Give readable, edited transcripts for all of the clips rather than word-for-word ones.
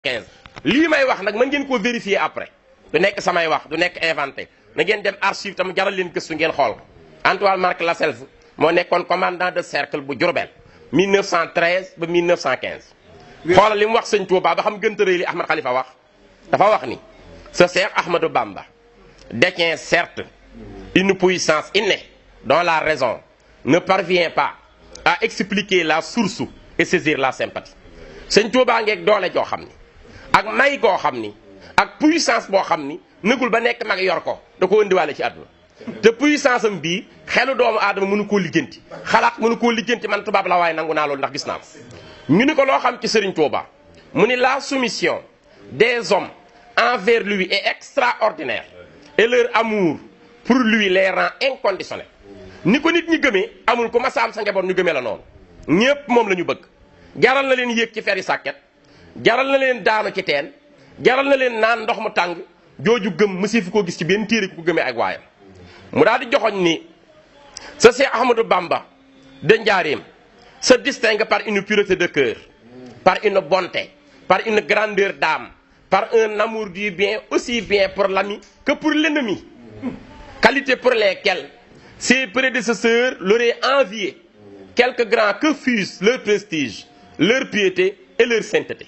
15 lii may wax nag mën ngeen koo vérifier après du nekk samay wax du nekk inventé na ngeen dem archive tam jaral leen gëstu ngeen xool ko Antoine Marc Lasselve moo nekkoon commandant de cercle bu Diourbel 1913 ba 1915 xoolal li mu wax sëñ Touba ba xam gënta rëy li Ahmad Khalifa wax dafa wax ni ce Cheikh Ahmadou Bamba détient certes une puissance innée dont la raison ne parvient pas à expliquer la source et saisir la sympathie sëñ Touba ngeeg doole joo xam ni ak may goo xam ni ak puissance boo xam ni nëgul ba nekk mag yor ko da ko indiwaale ci àdduna te puissance am bii xelu doomu aadama mënu koo lijjanti xalaat mënu koo lijjanti man tubaab la waaye nangu naa loolu ndax gis naa ko ñu ni ko loo xam ci Serigne Touba mu ni la soumission des hommes envers lui est extraordinaire et leur amour pour lui les rend inconditionnels ni ko nit ñi gëmee amul ku ma saam sa njaboot ñu gëmee la noonu ñépp moom la ñu bëgg jaral na leen yéeg ci feri sàkket jaral na leen daanu ci teen jaral na leen naan ndox mu tàng jooju gëm mësi fi ko gis ci benn téere ku ko gëmee ak waayam mu daal di joxoñ ni ce Cheikh Ahmadou Bamba de Njaaréem se distingue par une pureté de cœur, par une bonté, par une grandeur d'âme, par un amour du bien aussi bien pour l'ami que pour l'ennemi. Qualité pour lesquelles ses prédécesseurs l'auraient envié, quelque grand que fussent leur prestige, leur piété et leur sainteté.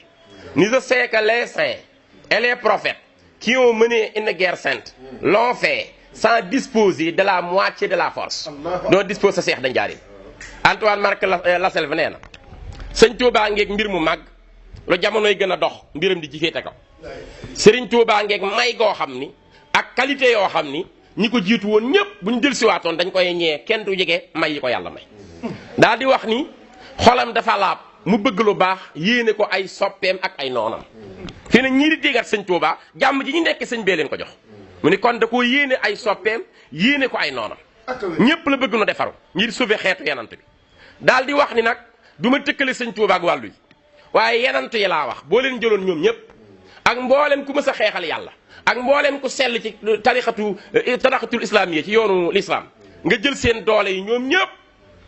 Ni je sais que les saints et les prophètes qui ont mené une guerre sainte l'ont fait sans disposer de la moitié de la force dont dispose sa Cheikh de Njaaréem. Antoine Marc Lasselve nee na sëñ Touba ngeeg mbir mu màgg lu jamonoy gën a dox mbiram di ci féete kaw Serigne Touba ngeeg may goo xam ni ak qualité yoo xam ni ñi ko jiitu woon ñëpp bu ñu jël siwaatoon dañ koy ñee kenn du jege may yi ko yàlla may daal di wax ni xolam dafa laab mu bëgg lu baax yéene ko ay soppeem ak ay noonam fi ne ñii di déggat sëñ Touba jàmm ji ñu nekk sëñ bee leen ko jox mu ni kon da koo yéene ay soppeem yéene ko ay noonam ñëpp la bëgg nu defaru ngir sauver xeetu yenant bi daal di wax ni nag du ma tëkkale sëñ Touba ak wàllu yi waaye yenant yi laa wax boo leen jëloon ñoom ñëpp ak mboolem ku mës a xeexal yàlla ak mboolem ku sell ci tarixatul islamiyya ci yoonu l'islam nga jël seen doole yi ñoom ñëpp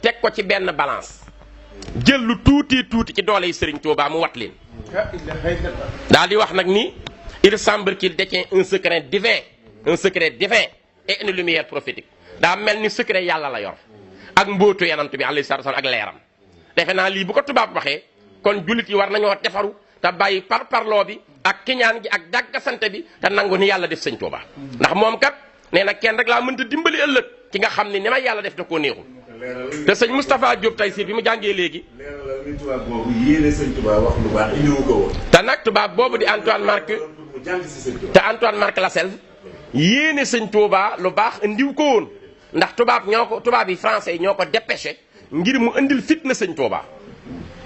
teg ko ci benn balance jël lu tuuti tuuti ci doole yi Serigne Touba mu wat leen daal di wax nag ni il semble qu'il détient un secret divin et une lumière prophétique daa mel ni secret yàlla la yor ak mbóotu yanant bi alayhi salaatu wa salaam ak leeram defe naa lii bu ko tubaab waxee kon jullit yi war nañoo defaru te bàyyi parparloo bi ak kiñaan gi ak dàggasante bi te nangu ni yàlla def sëñ Touba ndax moom kat nee na kenn rek laa mënta dimbali ëllëg ki nga xam ne ni ma yàlla def da koo neexul te sëñ Moustapha Diop Taysiir bi mu jàngee léegi tubaab boobu yéene sëñ Touba wax lu baax indiwu ko woon te nag tubaab boobu di Antoine Marc te Antoine Marc Lasselve yéene sëñ Touba lu baax indiw ko woon ndax tubaab yi français yi ñoo ko dépêché ngir mu indil fitna sëñ Touba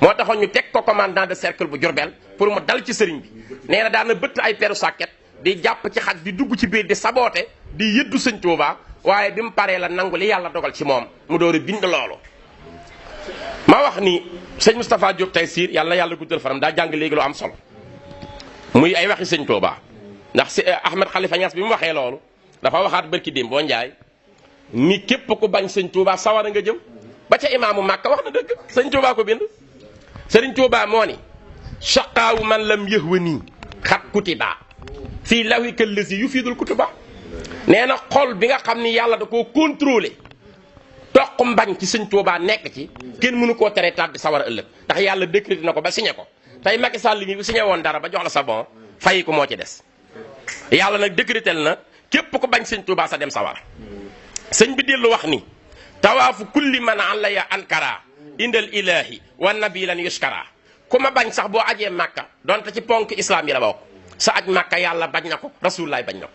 moo taxoon ñu teg ko commandant de cercle bu Diourbel pour mu dal ci sëriñ bi nee na daana bëtt ay peru sàkket di jàpp ci xaj di dugg ci biir di saboote di yëddu sëñ Touba waaye bi mu paree la nangu li yàlla dogal ci moom mu door a bind loolu ma wax ni sëñ Moustapha Diop Taysiir yàlla guddal faram daa jàng léegi lu am solo muy ay waxi sëñ Touba ndax si Ahmed Khalifa Niass bi mu waxee loolu dafa waxaat bërki démb boo njaay ni képp ku bañ sëñ Touba sawara nga jëm ba ca imaamu Màkka wax na dëgg sëñ Touba ko bind sëriñ Touba moo ni shaqaawu man lam yëhwa nii xat kutiba fii lawika lazi yufidul kutuba nee na xol bi nga xam ni yàlla da koo contrôlé toq mbañ ci sëñ Touba nekk ci kenn mënu koo tere tàbbi sawara ëllëg ndax yàlla décrété na ko ba signé ko tey Macky Sall mi bu signé woon dara ba jox la sa bon fayi ko moo ci des yàlla nag décrété na képp ko bañ sëñ Touba sa dem sawara sëñ bi dellu wax ni tawaafu kulli man alaya ankara indal ilahi wa nabi lan yushkara ku ma bañ sax boo ajee màkka donte ci ponk islam yi la bokk sa aj màkka yàlla bañ na ko rasulullaay bañ na ko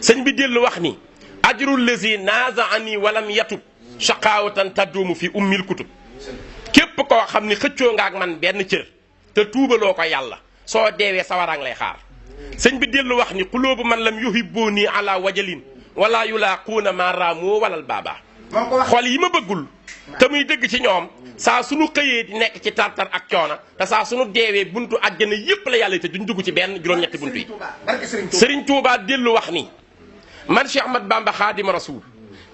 sëñ bi dellu wax ni ajrul lazi naza ani walam yatub shaqawatan taddumu fi ummil kutub képp koo xam ni xëccoo nga ak man benn cër te tuubaloo ko yàlla soo deewee sawaraang lay xaar sëñ bi dellu wax ni xuloobu man lam yuhibbuni ala wajalin wala yulaaquuna ma raamoo walal baaba xol yi ma bëggul te muy dëgg ci ñoom saa suñu xëyee di nekk ci tartar ak coona te saa suñu deewee buntu àjjana yépp la yàlla te duñ dugg ci benn juróom-ñetti buntu yi Serigne Touba dellu wax ni man Cheikh Ahmad Bamba Xaadim Rasul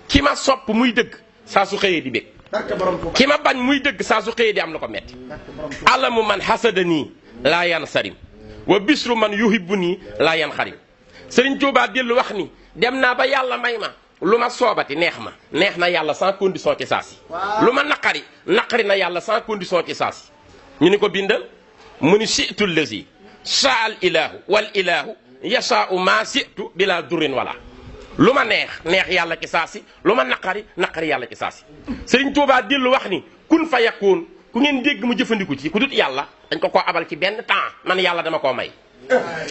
ki ma sopp muy dëgg saa su xëyee di bég ki ma bañ muy dëgg saa su xëyee di am lu ko metti alamu man hasadanii laa yansarim wa bisru man yuhibbu nii laa yan xarim Sëriñ Tuubaa dellu wax ni dem naa ba yàlla may ma lu ma soobati neex na yàlla sans condition ci saa si lu ma naqari na yàlla sans condition ci saa si ñu ni ko bindal mu ni situ lazi saa al ilahu wal ilahu yasaau ma situ bila durrin wala lu ma neex yàlla ci saa si lu ma naqari yàlla ci saa si Sëriñ Tuubaa dellu wax ni kun fa yakun ku ngeen dégg mu jëfandiku ci ku dut yàlla dañ ko abal ci benn temps man yàlla dama koo may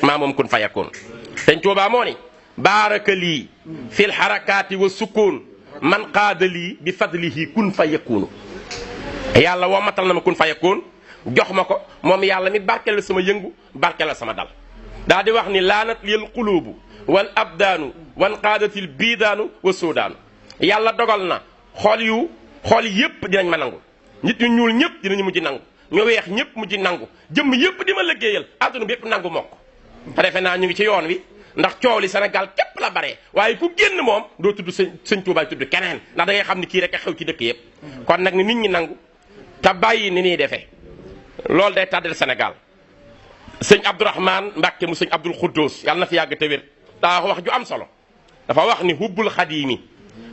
maa moom kun fa yakun Sëriñ Tuubaa moo ni baaraka lii fil harakaati wa sukkoon man qaada lii bi fadlihi kun fa yakunu yàlla woo matal na ma kun fa yakun jox ma ko moom yàlla mi barkeel sama yëngu barkeel sama dal daa di wax ni laanat lil quluubu wal abdaanu wan qaadatil biidaanu wa soodaanu yàlla dogal na xool yépp dinañ ma nangu nit ñu ñuul ñëpp dinañu mujj nangu ñu weex ñëpp mujj nangu jëmm yëpp di ma liggéeyal àdduna bi yëpp nangu mokk te defe naa ñu ngi ci yoon wi ndax coow li Sénégal képp la bare waaye ku génn moom doo tudd sëñ Tuubaa tudd keneen ndax da ngay xam ni kii rek a xew ci dëkk yëpp kon nag ni nit ñi nangu te bàyyi ni ñuy defee loolu day tàddal Sénégal sëñ Abdourahmane Mbàkke mu sëñ Abdul Xuddoos yàlla na fi yàgg te wér daa wax ju am solo dafa wax ni hubbul xadiimi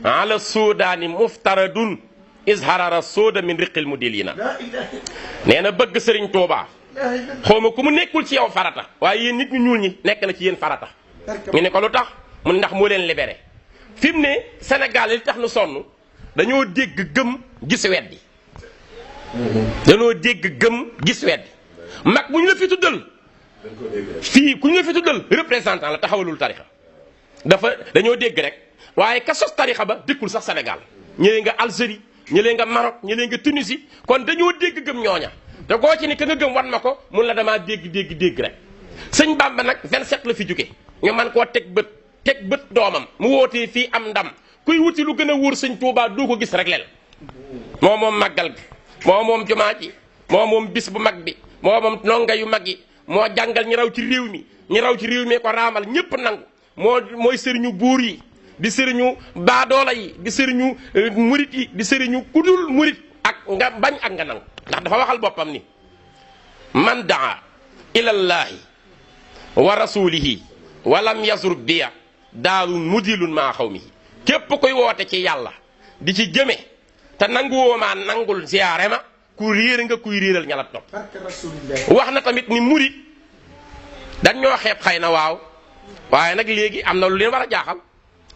ala soodaani muftaradun izharara sooda min riqil mudilina nee na bëgg sëriñ Tuubaa xawma ku mu nekkul ci yow farata waaye yéen nit ñu ñuul ñi nekk na ci yéen farata ñu ne ko lu tax mu ndax moo leen libéré fi mu ne Sénégal li tax nu sonn dañoo dégg gëm gis weddi dañoo dégg gëm gis weddi mag bu ñu la fi tuddal fii ku ñu la fi tuddal représentant la taxawalul tarixa dañoo dégg rek waaye ka sos tarixa ba dëkkul sax Sénégal ñëlee nga Algérie ñëlee nga Maroc ñëlee nga Tunisie kon dañoo dégg gëm ñooña te koo ci ni ka nga gëm wan ma ko mun la damaa dégg rek sëñ Bamba nag 27 la fi jóge ñu man koo teg bët doomam mu wootee fii am ndam kuy wuti lu gën a wóor sëñ Tuubaa doo ko gis rek lel moo moom màggal gi moo moom jumaa ji moo moom bis bu mag bi moo moom nonga yu mag yi moo jàngal ñi raw ci réew mi ko raamal ñépp nangu mooy sëriñu buur yi di sëriñu baadoola yi di sëriñu murit yi di sëriñu kudul murit ak nga bañ ak nga nangu ndax dafa waxal boppam ni man daa ilallaahi wa rasulihi walam yazur biya daarun mudilun maa xawmihi képp koy woote ci yàlla di ci jëme te nanguwoo maa nangul ziyaare ma ku réer nga kuy réeral ña la topp wax na tamit ni murit dañ ñoo xeeb xëy na waaw waaye nag léegi am na lu leen war a jaaxal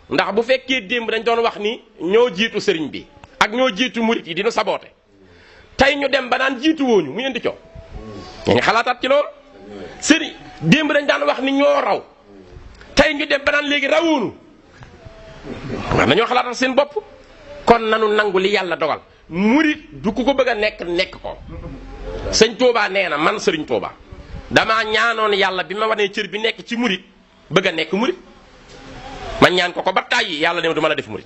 ndax bu fekkee démb dañ doon wax ni ñoo jiitu sëriñ bi ak ñoo jiitu murit yi dinu saboote tey ñu dem ba naan jiitu wooñu mu indi coow ñu ngi xalaataat ci loolu sëriñ démb dañ daan wax ni ñoo raw tey ñu dem ba naan léegi rawoonu war nañoo xalaatal seen bopp kon nanu nangu li yàlla dogal murit du ku ko bëgg a nekk ko sëñ Tuubaa nee na man sëriñ Tuubaa damaa ñaanoon yàlla bi ma wanee cër bi nekk ci murit bëgg a nekk murit man ñaan ko ba tàyyi yàlla ne ma du ma la def murit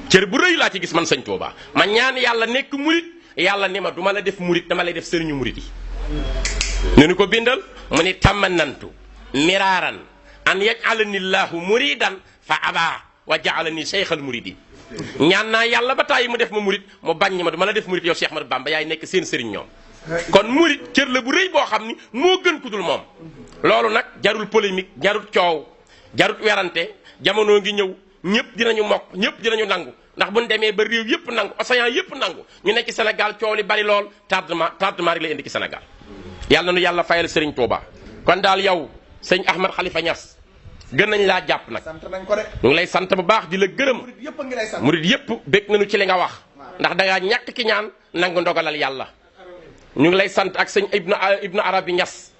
cër bu rëy laa ci gis man sëñ Tuubaa ma ñaan yàlla nekk murit yàlla ni ma du ma la def murit dama lay def sëriñu murit yi ñu ni ko bindal mu ni tamanantu miraaran an yajalani llahu muridan fa aba wa jaalani cheikhal muridi ñaan naa yàlla ba tàyyi mu def ma murit mu bañ ma du ma la def murit yow Cheikh Ahmadou Bamba yaay nekk seen sëriñ ñoom kon murit cër la bu rëy boo xam ni moo gën ku dul moom loolu nag jarul polémique jarul coow jarul werante jamono ngi ñëw ñëpp dinañu mokk ñëpp dinañu nangu ndax buñ demee ba réew yëpp nangu océan yëpp nangu ñu nekk ci Sénégal coow li bari lool tardement rek lay indi ci Sénégal yàlla na nu yàlla fayal Serigne Touba kon daal yow sëñ Ahmed Khalifa Niass gën nañ laa jàpp nag sant nañ ko de. ñu ngi lay sant bu baax di la gërëm murid yëpp a ngi lay sant. murid yëpp bég nañu ci li nga wax ndax dangaa ñàkk ki ñaan nangu ndogalal yàlla ñu ngi lay sant ak sëñ Ibnu Arabi Niass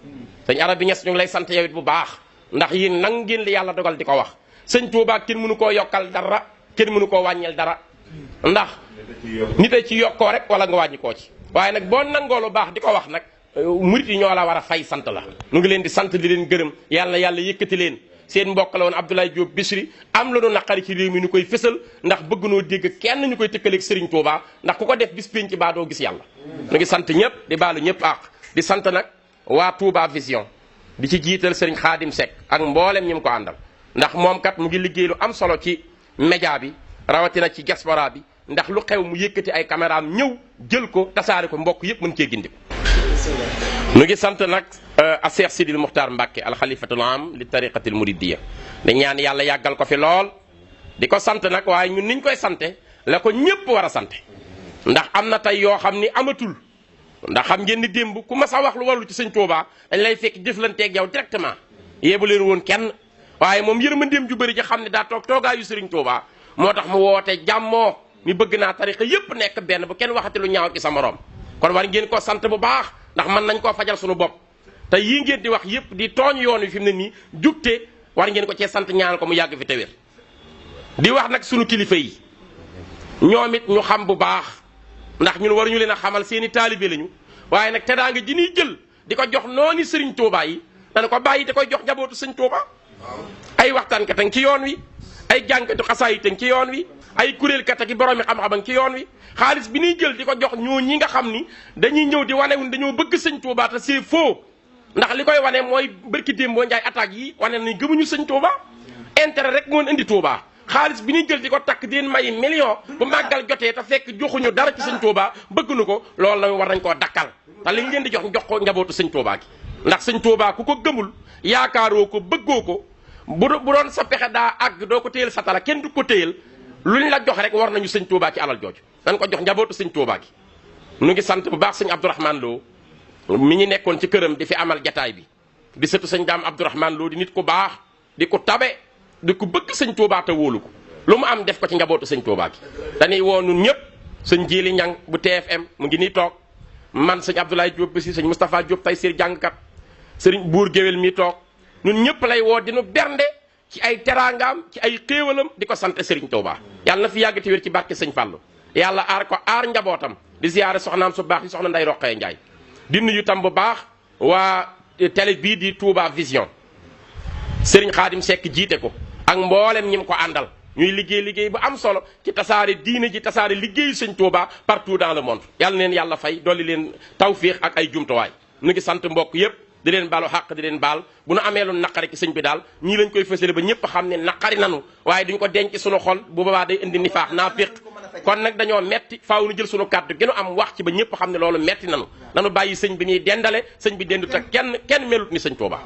sëñ Arabi Niass ñu ngi lay sant yow it bu baax ndax yéen nang ngeen li yàlla dogal di ko wax sëñ Touba kenn mënu koo yokkal dara kenn mënu koo wàññeel dara ndax nit a ci yokkoo rek wala nga wàññi koo ci waaye nag boo nangoo lu baax di ko wax nag murid yi ñoo la war a fay sant la ñu ngi leen di sant di leen gërëm yàlla yëkkati leen seen mbokk la woon Abdoulaye Diop Bichri am la nu naqari ci réew mi ñu koy fësal ndax bëgg noo dégg kenn ñu koy tëkkaleeg Serigne Touba ndax ku ko def bis pénc baa doo gis yàlla ñu ngi sant ñëpp di baalu ñëpp àq di sant nag waa Touba Vision di ci jiital Serigne Khadim Seck ak mboolem ñi mu ko àndal ndax moom kat mu ngi liggéey lu am solo ci média bi rawatina ci diaspora bi ndax lu xew mu yëkkati ay caméraam ñëw jël ko tasaare ko mbokk yëpp mën cee gindi ko nu ngi sant nag a Cheikh Sidil Muxtaar Mbàkke alxalifatul am li tariqatil muridiyya di ñaan yàlla yàggal ko fi lool di ko sant nag waaye ñun niñ koy sante la ko ñépp war a sante ndax am na tey yoo xam ni amatul ndax xam ngeen ni démb ku ma sa wax lu wallu ci sëñ Touba dañ lay fekk jëflanteeg yow directement yéebu leen woon kenn waaye moom yërmandeem ju bëri ji xam ne daa toog toogaayu sëriñ Touba moo tax mu woote jàmmoo mi bëgg naa tariqa yépp nekk benn bu kenn waxati lu ñaaw ci sa morom kon war ngeen ko sant bu baax ndax mën nañ koo fajal suñu bopp te yii ngeen di wax yépp di tooñ yoon wi fi mu ne nii jugte war ngeen ko cee sant ñaanal ko mu yàgg fi te wér di wax nag sunu kilifa yi ñoom it ñu xam bu baax ndax ñun waruñu leen a xamal seeni taalibe lañu waaye nag teraanga ji ñuy jël di ko jox noonu sëriñ Touba yi dana ko bàyyi te koy jox njabootu sëñ Touba ay waxtaankat a ci yoon wi ay jànkatu xasaayit a ci yoon wi ay kuréelkat ak boroomi xam-xam ci yoon wi xaalis bi ñuy jël di ko jox ñoo ñi nga xam ni dañuy ñëw di wane wun dañoo bëgg sëñ Touba te c'est faux ndax li koy wane mooy bërki démboo njaay attaques yi wane nañ gëmuñu sëñ Touba intérêt rek moon indi Touba xaalis bi ñuy jël di ko takk di leen may million bu màggal jotee te fekk joxuñu dara ci sëñ Touba bëgguñu ko loolu la war nañ koo dakkal te liñ leen di jox ko njabootu sëñ Touba gi ndax sëñ Touba ku ko gëmul yaakaaroo ko bëggoo ko bu doon sa pexe daa àgg doo ko téyel satala kenn du ko téyel luñ la jox rek war nañu sëñ Touba ci alal jooju dañ ko jox njabootu sëñ Touba gi nu ngi sant bu baax sëñ Abdourahmane Lo mi ñu nekkoon ci këram di fi amal jataay bi di sëtu sëñ Daam Abdourahmane Lo di nit ku baax di ku tabe di ku bëgg sëñ Touba te wóolu ko lu mu am def ko ci njabootu sëñ Touba gi dañuy woo nun ñëpp sëñ Jili Ñang bu TFM mu ngi nii toog man sëñ Abdoulaye Diop bi si sëñ Moustapha Diop tay sir jàngkat sëriñ Buur Géwél mi toog ñun ñëpp lay woo dinu bernde ci ay teraangaam ci ay xéewalam di ko sant sëriñ Touba yàlla na fi yàgg te wér ci barke sëñ Fallou yàlla aar ko aar njabootam di ziyaare soxnaam su baax di soxna Nday Roqee Njaay di nuyu tam bu baax waa télé bii di Touba Vision sëriñ Xaadim Seck jiite ko ak mboolem ñi mu ko àndal ñuy liggéey bu am solo ci tasaare diine ji tasaare liggéeyu sëñ Touba partout dans le monde yàlla neen yàlla fay dolli leen tawfiix ak ay jumtuwaay nu ngi sant mbokk yépp di leen baalu xàq di leen baal bu nu amee lu naqari ci sëñ bi daal ñii lañ koy fësale ba ñëpp xam ne naqari nanu waaye duñ ko denc suñu xol bu boobaa day indi nifaax naa féq kon nag dañoo metti faaw nu jël suñu kàddu gënu am wax ci ba ñëpp xam ne loolu metti nanu nanu bàyyi sëñ bi ñuy dendale sëñ bi dendut ak kenn melut ni sëñ Touba